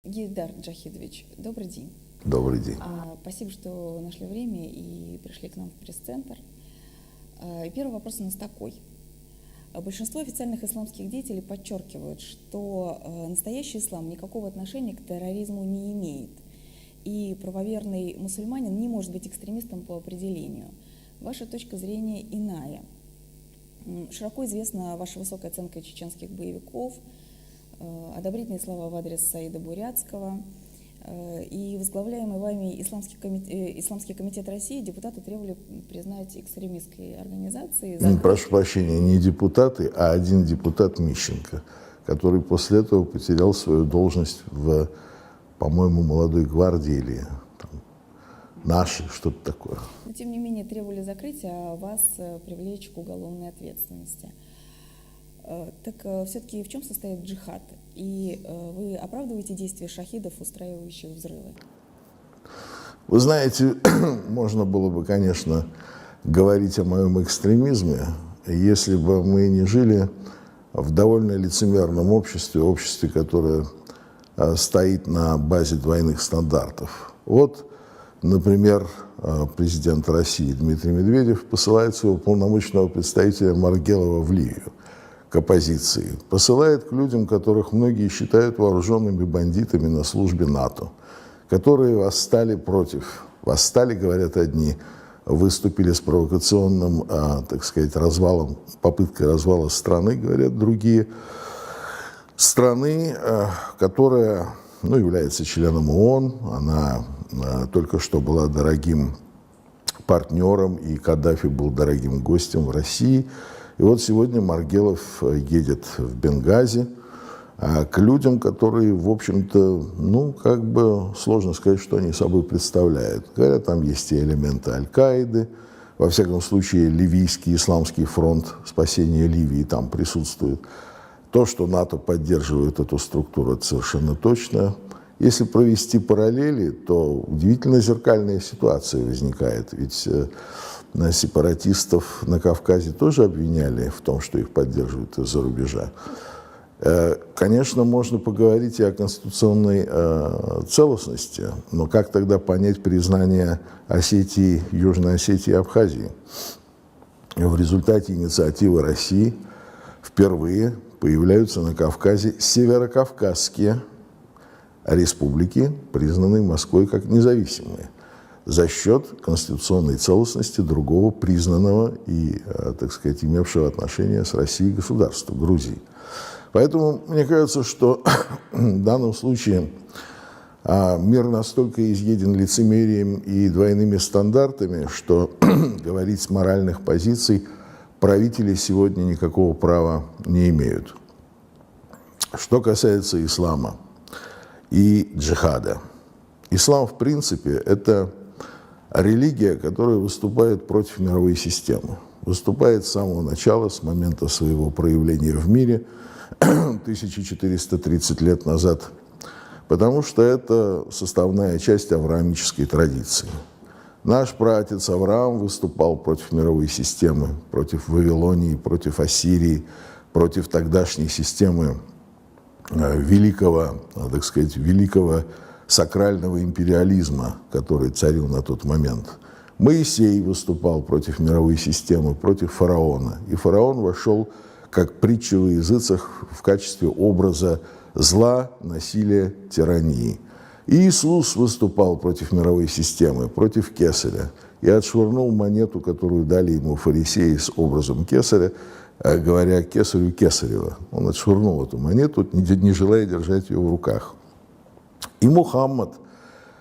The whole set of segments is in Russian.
Гейдар Джахидович, добрый день. Добрый день. Спасибо, что нашли время и пришли к нам в пресс-центр. Первый вопрос у нас такой. Большинство официальных исламских деятелей подчеркивают, что настоящий ислам никакого отношения к терроризму не имеет. И правоверный мусульманин не может быть экстремистом по определению. Ваша точка зрения иная. Широко известна ваша высокая оценка чеченских боевиков, одобрительные слова в адрес Саида Бурятского. И возглавляемый вами Исламский комитет России депутаты требовали признать экстремистской организацией. Прошу прощения, не депутаты, а один депутат Мищенко, который после этого потерял свою должность в, по-моему, молодой гвардии или там, нашей, что-то такое. Но, тем не менее, требовали закрытия, а вас привлечь к уголовной ответственности. Так все-таки в чем состоит джихад? И вы оправдываете действия шахидов, устраивающих взрывы? Вы знаете, можно было бы, конечно, говорить о моем экстремизме, если бы мы не жили в довольно лицемерном обществе, которое стоит на базе двойных стандартов. Вот, например, президент России Дмитрий Медведев посылает своего полномочного представителя Маргелова в Ливию к оппозиции, посылает к людям, которых многие считают вооруженными бандитами на службе НАТО, которые восстали, говорят одни, выступили с провокационным, так сказать, развалом, попыткой развала страны, говорят другие. Страны, которая, является членом ООН, она только что была дорогим партнером, и Каддафи был дорогим гостем в России. И вот сегодня Маргелов едет в Бенгази к людям, которые, в общем-то, сложно сказать, что они собой представляют. Говорят, там есть и элементы Аль-Каиды, во всяком случае, Ливийский исламский фронт спасения Ливии там присутствует. То, что НАТО поддерживает эту структуру, это совершенно точно. Если провести параллели, то удивительно зеркальная ситуация возникает, ведь сепаратистов на Кавказе тоже обвиняли в том, что их поддерживают из-за рубежа. Конечно, можно поговорить и о конституционной целостности, но как тогда понять признание Осетии, Южной Осетии и Абхазии? В результате инициативы России впервые появляются на Кавказе северокавказские республики, признанные Москвой как независимые, за счет конституционной целостности другого признанного и, так сказать, имевшего отношение с Россией государства, Грузии. Поэтому мне кажется, что в данном случае мир настолько изъеден лицемерием и двойными стандартами, что говорить с моральных позиций правители сегодня никакого права не имеют. Что касается ислама и джихада. Ислам, в принципе, это религия, которая выступает против мировой системы. Выступает с самого начала, с момента своего проявления в мире, 1430 лет назад, потому что это составная часть авраамической традиции. Наш праотец Авраам выступал против мировой системы, против Вавилонии, против Ассирии, против тогдашней системы великого сакрального империализма, который царил на тот момент. Моисей выступал против мировой системы, против фараона. И фараон вошел, как притча во языцах, в качестве образа зла, насилия, тирании. И Иисус выступал против мировой системы, против кесаря. И отшвырнул монету, которую дали ему фарисеи с образом кесаря, говоря кесарю кесарева. Он отшвырнул эту монету, не желая держать ее в руках. И Мухаммад,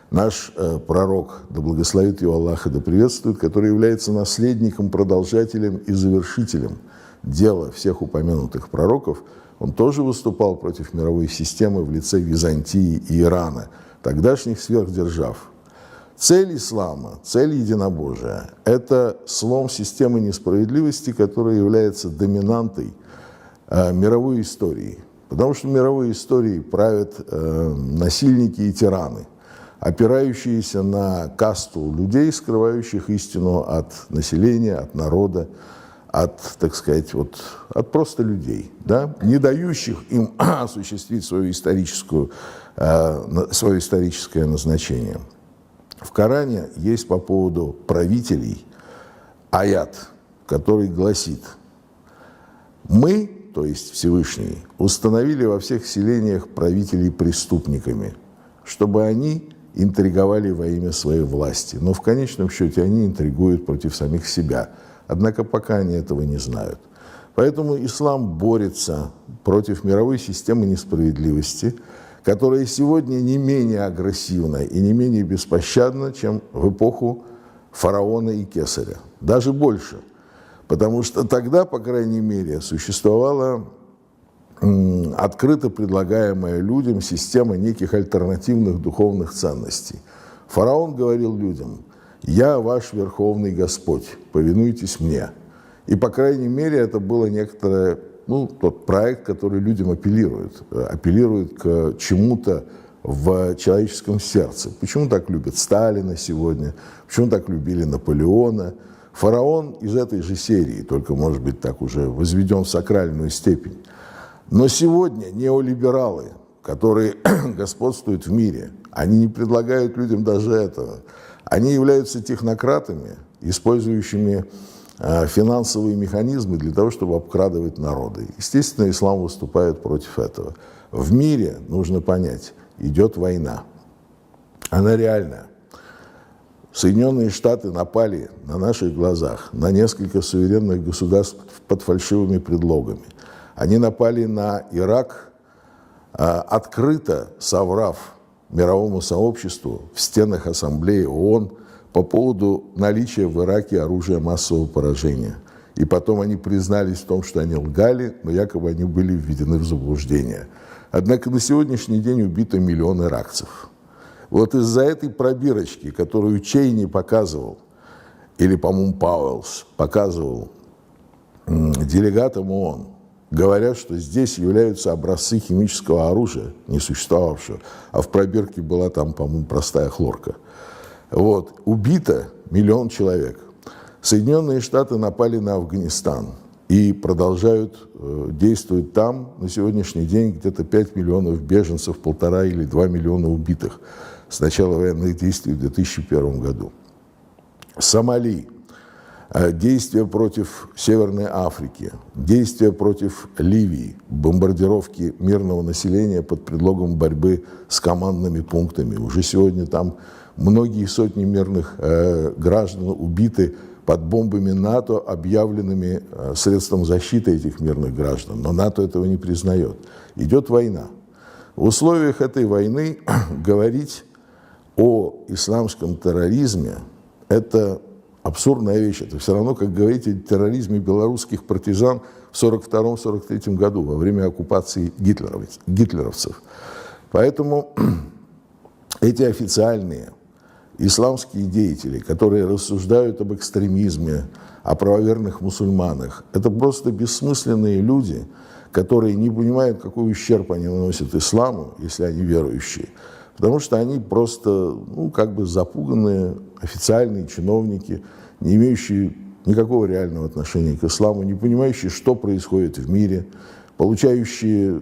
наш пророк, да благословит его Аллах и да приветствует, который является наследником, продолжателем и завершителем дела всех упомянутых пророков, он тоже выступал против мировой системы в лице Византии и Ирана, тогдашних сверхдержав. Цель ислама, цель единобожия – это слом системы несправедливости, которая является доминантой мировой истории. Потому что в мировой истории правят насильники и тираны, опирающиеся на касту людей, скрывающих истину от населения, от народа, от, так сказать, вот, от просто людей, да, не дающих им осуществить свое историческое назначение. В Коране есть по поводу правителей аят, который гласит: «Мы, то есть Всевышний, установили во всех селениях правителей преступниками, чтобы они интриговали во имя своей власти. Но в конечном счете они интригуют против самих себя. Однако пока они этого не знают». Поэтому ислам борется против мировой системы несправедливости, которая сегодня не менее агрессивна и не менее беспощадна, чем в эпоху фараона и кесаря. Даже больше. Потому что тогда, по крайней мере, существовала открыто предлагаемая людям система неких альтернативных духовных ценностей. Фараон говорил людям: «Я ваш верховный Господь, повинуйтесь мне». И, по крайней мере, это было некоторое, тот проект, который людям апеллирует к чему-то в человеческом сердце. Почему так любят Сталина сегодня? Почему так любили Наполеона? Фараон из этой же серии, только, может быть, так уже возведен в сакральную степень. Но сегодня неолибералы, которые господствуют в мире, они не предлагают людям даже этого. Они являются технократами, использующими финансовые механизмы для того, чтобы обкрадывать народы. Естественно, ислам выступает против этого. В мире, нужно понять, идет война. Она реальная. Соединенные Штаты напали на наших глазах на несколько суверенных государств под фальшивыми предлогами. Они напали на Ирак, открыто соврав мировому сообществу в стенах Ассамблеи ООН по поводу наличия в Ираке оружия массового поражения. И потом они признались в том, что они лгали, но якобы они были введены в заблуждение. Однако на сегодняшний день убито 1 миллион иракцев. Вот из-за этой пробирочки, которую Чейни показывал, или, по-моему, Пауэллс показывал делегатам ООН, говорят, что здесь являются образцы химического оружия, не существовавшего, а в пробирке была там, по-моему, простая хлорка. Вот. Убито 1 миллион человек. Соединенные Штаты напали на Афганистан и продолжают действовать там. На сегодняшний день где-то 5 миллионов беженцев, 1,5 или 2 миллиона убитых с начала военных действий в 2001 году. Сомали. Действия против Северной Африки, действия против Ливии, бомбардировки мирного населения под предлогом борьбы с командными пунктами. Уже сегодня там многие сотни мирных граждан убиты под бомбами НАТО, объявленными средством защиты этих мирных граждан. Но НАТО этого не признает. Идет война. В условиях этой войны говорить о исламском терроризме – это абсурдная вещь. Это все равно, как говорить о терроризме белорусских партизан в 1942-1943 году, во время оккупации гитлеровцев. Поэтому эти официальные исламские деятели, которые рассуждают об экстремизме, о правоверных мусульманах, это просто бессмысленные люди, которые не понимают, какой ущерб они наносят исламу, если они верующие. Потому что они просто, запуганные официальные чиновники, не имеющие никакого реального отношения к исламу, не понимающие, что происходит в мире, получающие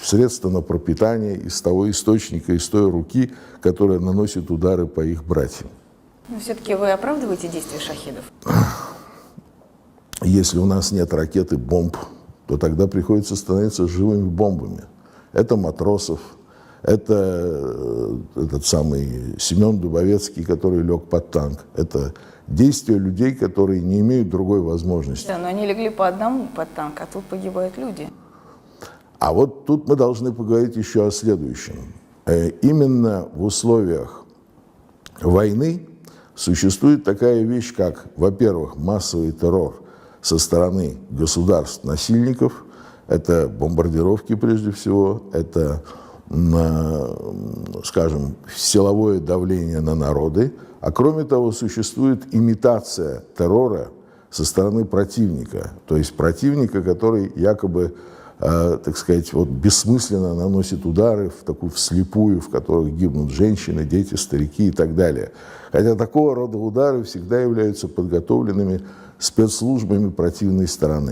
средства на пропитание из того источника, из той руки, которая наносит удары по их братьям. Но все-таки вы оправдываете действия шахидов? Если у нас нет ракет и бомб, то тогда приходится становиться живыми бомбами. Это Матросов, это этот самый Семен Дубовецкий, который лег под танк. Это действия людей, которые не имеют другой возможности. Да, но они легли по одному под танк, а тут погибают люди. А вот тут мы должны поговорить еще о следующем. Именно в условиях войны существует такая вещь, как, во-первых, массовый террор со стороны государств-насильников. Это бомбардировки прежде всего, это, скажем, силовое давление на народы. А кроме того, существует имитация террора со стороны противника. То есть противника, который якобы, бессмысленно наносит удары вслепую, в которых гибнут женщины, дети, старики и так далее. Хотя такого рода удары всегда являются подготовленными спецслужбами противной стороны.